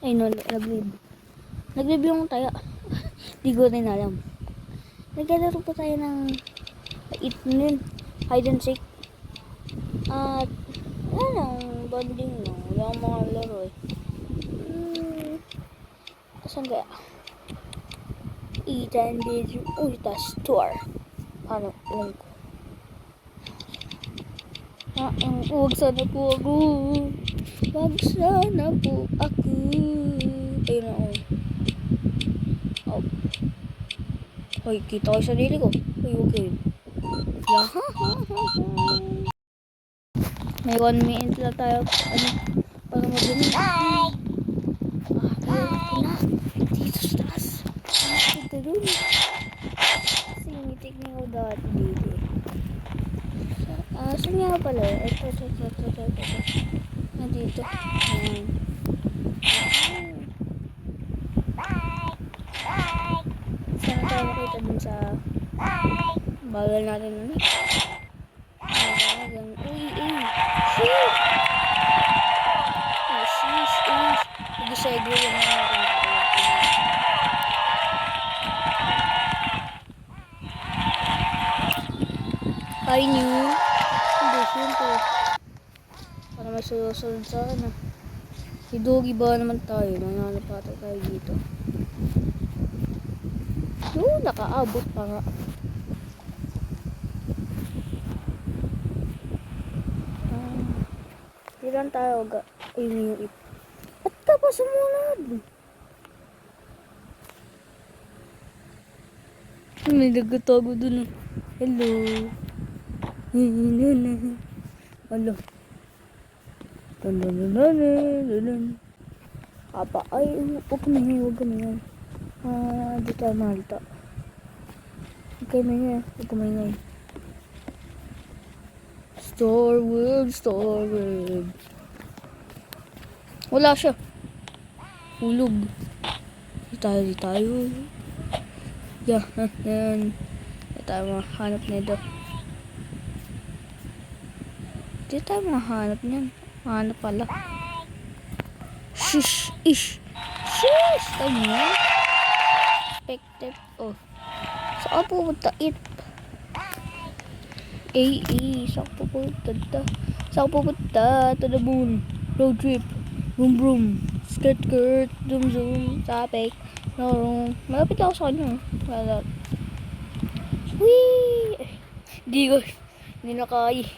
Ay no, nag-live. Nag-live yung tayo. Di ko rin alam. Naglalaro po tayo ng hide and seek. At wala lang, bonding no. Wala akong mga laro eh. Saan kaya? Eat and video. Uy, tas store. Ano, ko. Huwag sana po ako. Huwag sana po ako. Ayun na ako. Oh. Hoy, kita ko sa sarili ko. Uy, huwag yun. May 1 minute lang tayo. Ano? Para mag-gumi. Bye! Ayun na. Dito sa taas. Ito dun. Kasi technique ko dati dito. Saan nga pala? Ito. Dito. Ayan. Saan tayo makita dun sa bagal natin nun eh. Shoot! Oh, sheesh. Nag-segue yung mga natin. Hi, new. Hindi, siyempre. Para may susunod sa ano. Si Doggy ba naman tayo? Mananapata tayo dito. Yung nakaabot pa nga. Ilan tayo ga? Ayun yung Ba't ka pa sumunod? May nagkatago dun. Hello. Hello. Apa? Ay, huwag kami ngayon. Di tayo mahalta. Huwag kayo ngayon. Star Web. Wala siya. Hulog. Di tayo. Yan. Di tayo mahanap nito. Di tayo mahanap niyan. Mahanap pala. Shush. Tayo niyan. Expected. Oh. Saan pupunta? Saan pupunta? To the moon. Road trip. Boom. Skirt. Zoom. Sapek. No. Malapit ako sa kanya. Wala. Whee! Hindi na kaya.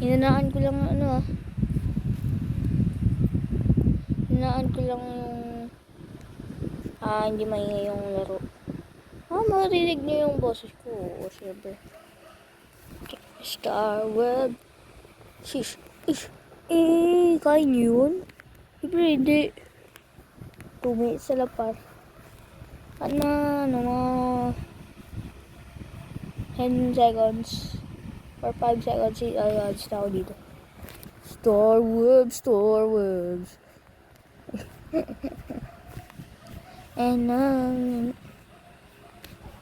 Hinanaan ko lang yung hindi maingay yung laro. Marinig niyo yung boses ko. O, syempre. Star Web. Shish. Kaya niyo yun? Siyempre, hindi. 2 minutes sa lapar. Mga 10 seconds or 5 seconds ads na ako dito. Star Webs. And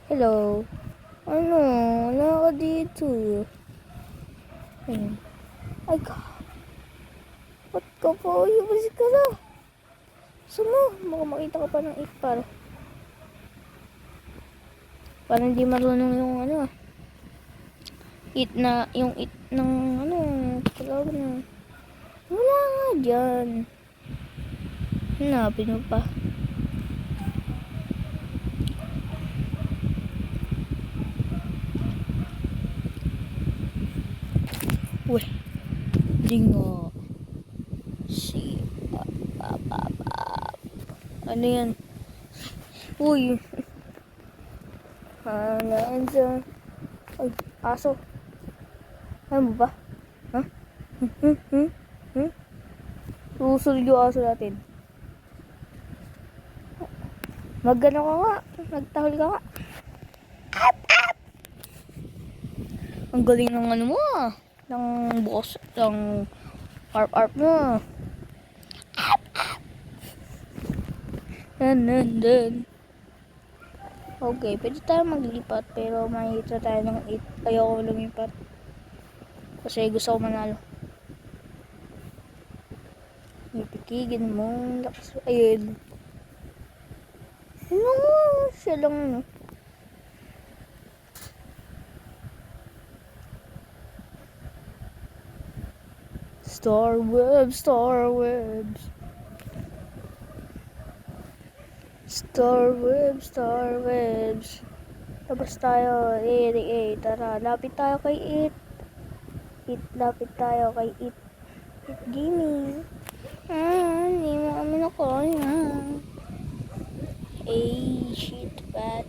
hello. Wala ka dito. Ay ka. Ba't ka po? Yubas ka na. Baka makita ka pa ng ipar. Parang hindi marunong yung yung it ng talaga na. Wala nga dyan. Hanapin mo pa. Uy. Dingo. Si. Ano yan? Uy. Nandiyan. Ay, aso. Ano ba? Susunod yung aso natin. Magano ka nga. Nagtahol ka nga. Ang galing ng mo ng boss. Ng arp mo. Then. Okay, pwede tayo maglipat pero makikita tayo ng 8. Ayoko lumipat. Kasi gusto ko manalo. Ipikigin mo. Lakas. Ayun. Ano? Siya lang, no? Star webs, star webs. Star webs, star webs. Labas tayo. Tara. Lapit tayo kay It. Lapit tayo kay It. It gaming. Hindi mo kami nakaya. Shit, bad.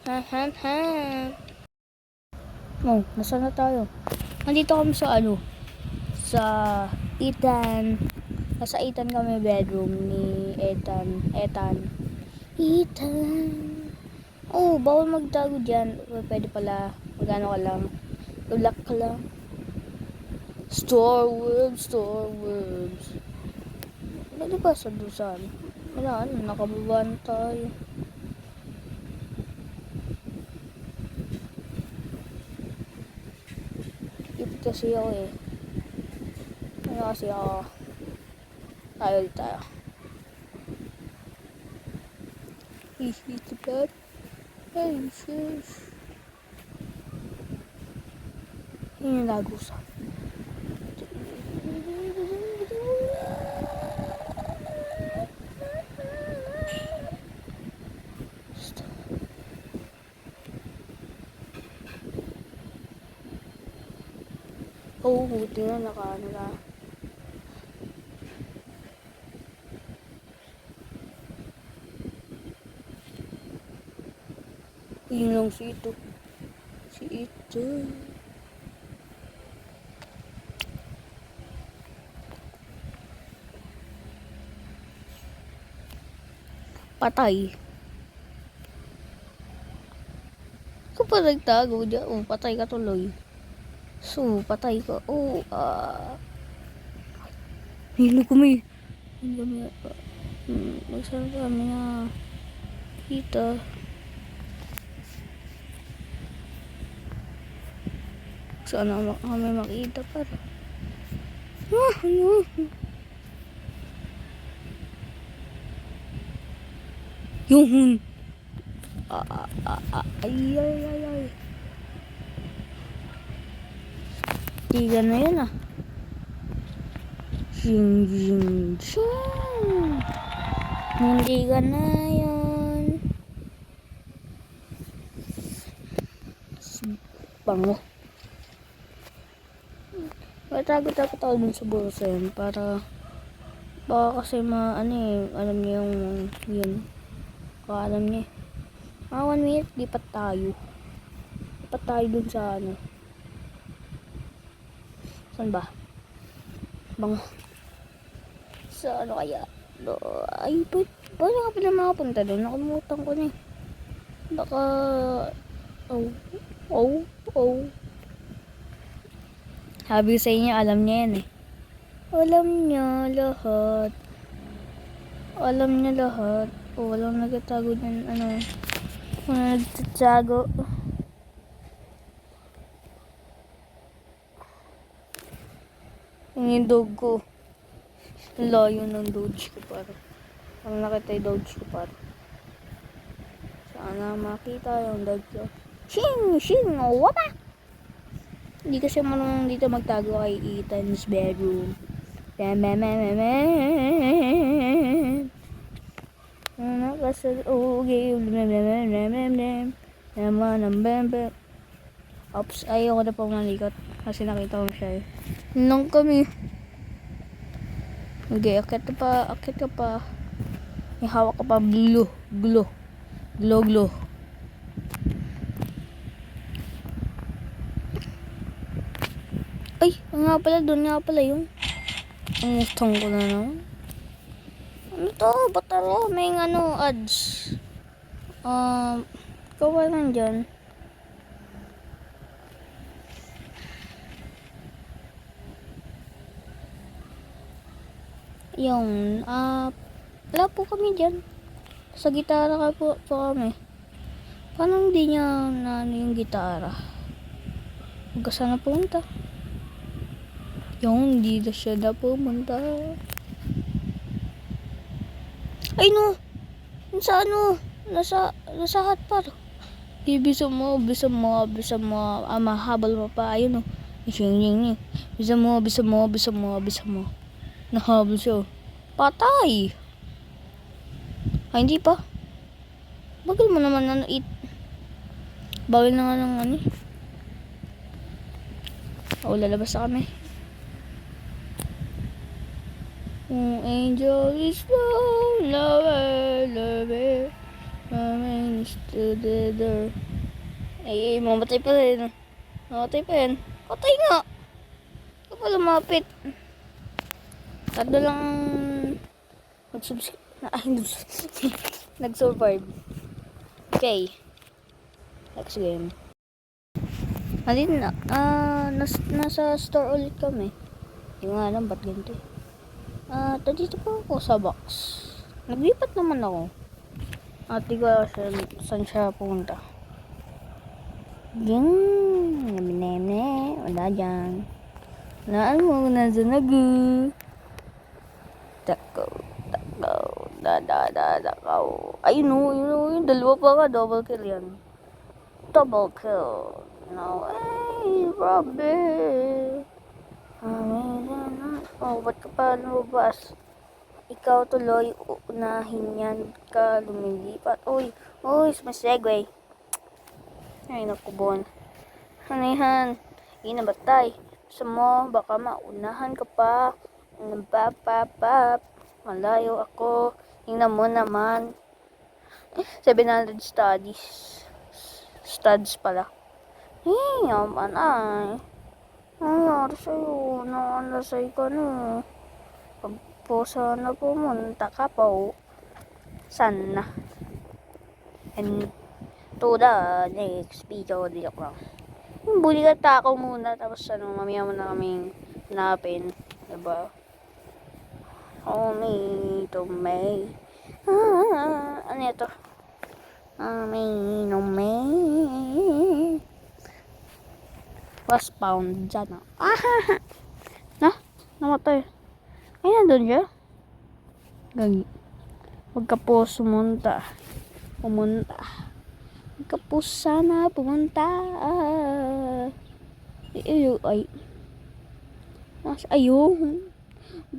Ha. Oh, nasaan na tayo? Nandito kami sa sa Ethan. Nasa Ethan kami bedroom ni Ethan. Oh, bawal magtago dyan. Pwede pala. Magano ka lang. Tulak ka lang. Star webs. Pwede ba sa dusan? Wala, nakababa na tayo. Ipit kasi ako eh. Kasi ako. Tayo. Hit the bed. Hey, sis. Yun yung lagusan. Oh, buti na nakaano na. Yun lang si Ito. Patay. Kapag nagtago dyan, patay ka tuloy. So, patay ka. Hilo kami. Magsama kami na kita. Sana kami makita para. Yun. Ay. Tiga na yun ah. Shing. Hindi ka na yun. Bango. Matagot ako dun sa bulsa yun para baka kasi alam niya yung yun. Alam niya. 1 minute, lipat tayo. Lipat tayo dun sa Saan ba? Bango. Sa kaya? Ay, paano ka pala makapunta doon? Nakalimutan ko na eh. Baka... Oh. Sabi sa inyo, alam niya yan eh. Alam niya lahat. Walang nagtatago dyan, Walang nagtatago. Yung dog ko. Layo ng dodge ko para. Ang nakita yung dodge ko para. Sana makita yung dodge ko. Shing! Wapa! Hindi kasi marunong dito magtago kay Ethan's bedroom. Oops, ayoko na pong malikot kasi nakita ko siya eh. Nung kami. Okay, akit ka pa. May hawak ka pa glow. Ay, doon nga pala yung Mustang ko na naman. Ano to? Ba't may ads? Kawa nandyan. Yung, wala po kami dyan. Sa gitara ka po kami. Paano hindi niya na ano yung gitara? Huwag ka sana pumunta. Yung hindi na siya na pumunta. Ay no! Nasa ano? Nasa hotpot. Bisa mo. Mahabal mo pa. Ayun o. Bisa mo. Nahabol siya. Patay! Ay, hindi pa. Bagal mo naman ano eat. Bawal na nga ng ano. Lalabas na kami. Angel is slow, love it. Coming to the door. Ay, mamatay pa rin. Patay nga. Ikaw pa lumapit. Tatlo lang nag-survive. Okay. Next game. Halin na. Nasa store ulit kami. Yung nga lang, ba't ganito eh. Dito pa ako sa box. Naglipat naman ako. Di ko saan siya pumunta. Wala dyan. Naan mo, nasa nagu. Takaw. Ayun o, yung dalawa pa ka, double kill yan. Double kill. No way, Robin. Ba't ka pa lumabas? Ikaw tuloy, unahin yan ka lumilipat. Uy, may segue. Ay, naku, Bon. Ano yan? Inabatay. Gusto mo, baka maunahan ka pa. Malayo ako. Tingnan mo naman. 700 studs pala. Yaman ay. Nangyari sa'yo. Naalasay ka na. Pag po sana pumunta ka po. Sana. And to the next video. Joke lang. Buli ka takaw muna. Tapos mamaya mo na kaming hanapin. Diba? Only to me. Ano ito? No me. Was found dyan. Namatay. Ay, nandun siya. Gagi. Huwag ka po pumunta. Huwag ka po sana pumunta. Ay. Ayun. Huwag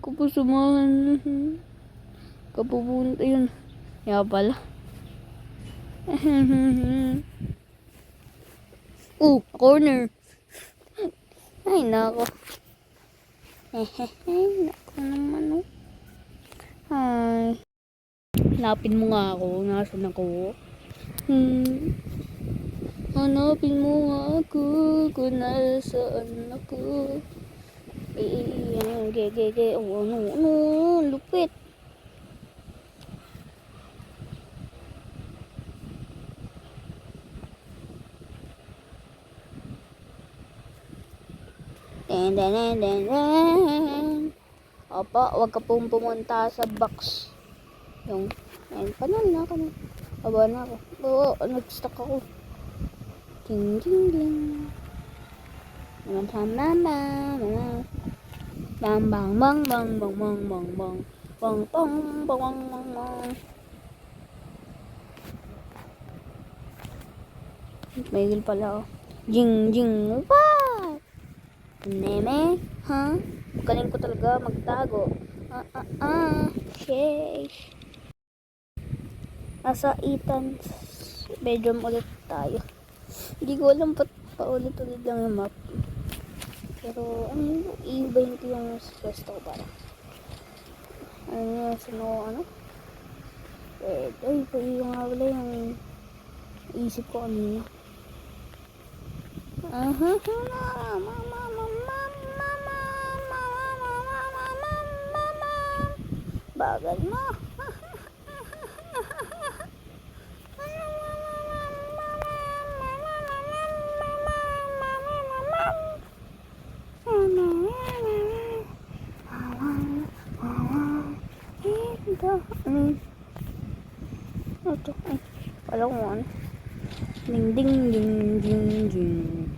ka po sumahan. Huwag ka po pumunta yun. Kaya pala. Corner. Ay, nako. Nako naman, Ay. Hanapin mo nga ako. Nasaan ako? Hanapin mo nga ako. Kung nasaan ako. Lupit. Opo, wag ka pong pumunta sa box. Yung, ayun, panal na ako. Aba na ako. Oo, nag-stuck ako. Ding. Naman sa mama. Bang. May gil pala, Jing. Wow! Neme, ha? Galing ko talaga magtago. Sheesh. Nasa Ethan's bedroom ulit tayo. Hindi ko alam paulit-ulit lang yung map. Pero, i-ibahin ko yung stress ko para. Yung nga wala yung isip ko kanina. Bagal mo. Ito. Alam mo ano. Ding ding ding ding ding.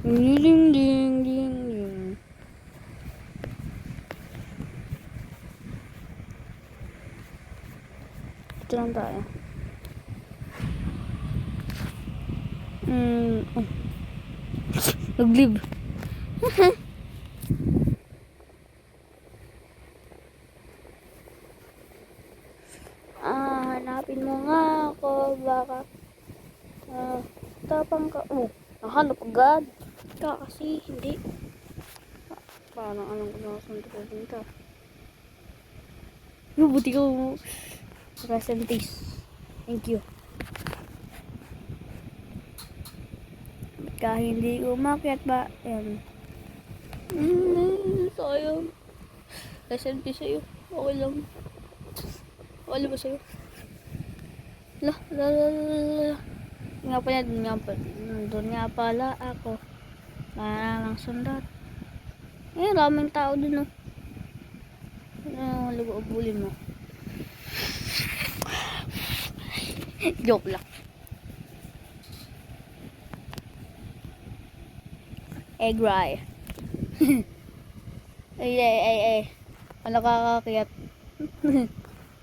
Ding ding ding ding ding. Dito lang tayo. Oh. Nag-live. Hanapin mo nga ako. Baka tapang ka. Oh, nahanap agad. Kasi hindi. Parang anong saan ito pupunta. Buti ko. Rest in peace. Thank you. Ba't hindi umakyat ba? Ayan. Sayang. Rest in peace sa'yo. Okay lang. Okay ba sa'yo? La. Nga pala, doon nga pala ako. Parang sundat. Raming tao dun, oh. Abulin mo. Joke lang. Egg rye. ay. Ano kakaakyat?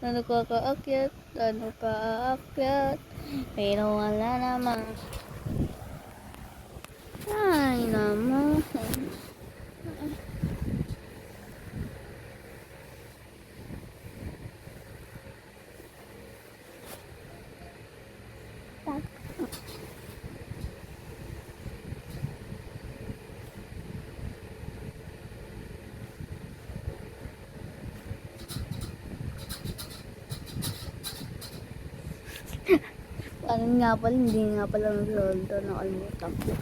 Ano kakaakyat? Ano kaakyat? Pero wala naman. Ay naman. Ano nga pala, hindi nga pala nag-roll doon, nakalimutan ko.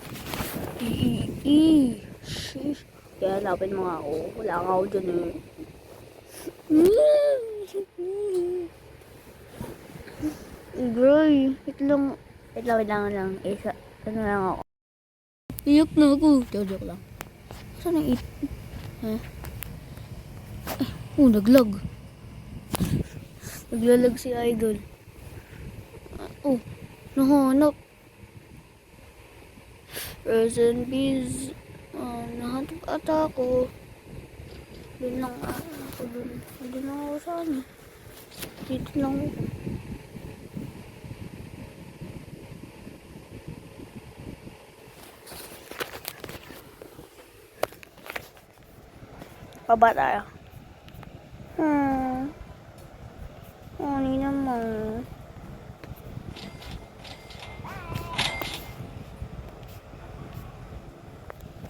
Sheesh. Kaya lapin mo nga ako. Wala nga ako dyan eh. Groy. Wait lang. Isa. Ano lang ako. Iyak na ako. Joke lang. Saan ang naglag. Naglalag si Idol. Nahanap. Present bees. Nahanap ata ako. Doon lang ako doon. Doon lang ako saan. Dito lang ako. Baba tayo. Ano naman.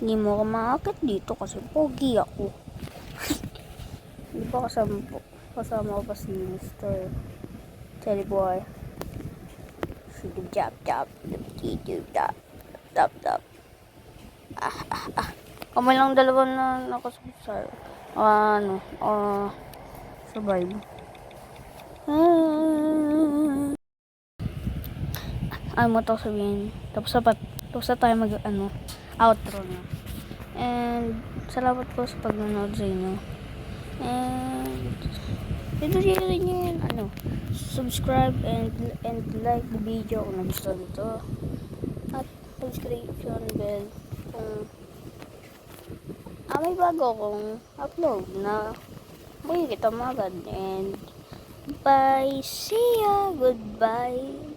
Hindi mo ako makakit dito kasi pogi ako. Hindi pa kasama ko pa si Mr. Cherry Boy. Sige, jab. Tap. Kami lang dalawa na nakasubscribe. Survive. Ano mo ito sabihin? Tapos na tayo outro na. And salamat po sa pag-nanood sa inyo. And ito rin yun. Subscribe and like the video kung nagustuhan ito. At subscription bell kung may bago akong upload na makikita mo agad. And bye. See ya. Goodbye.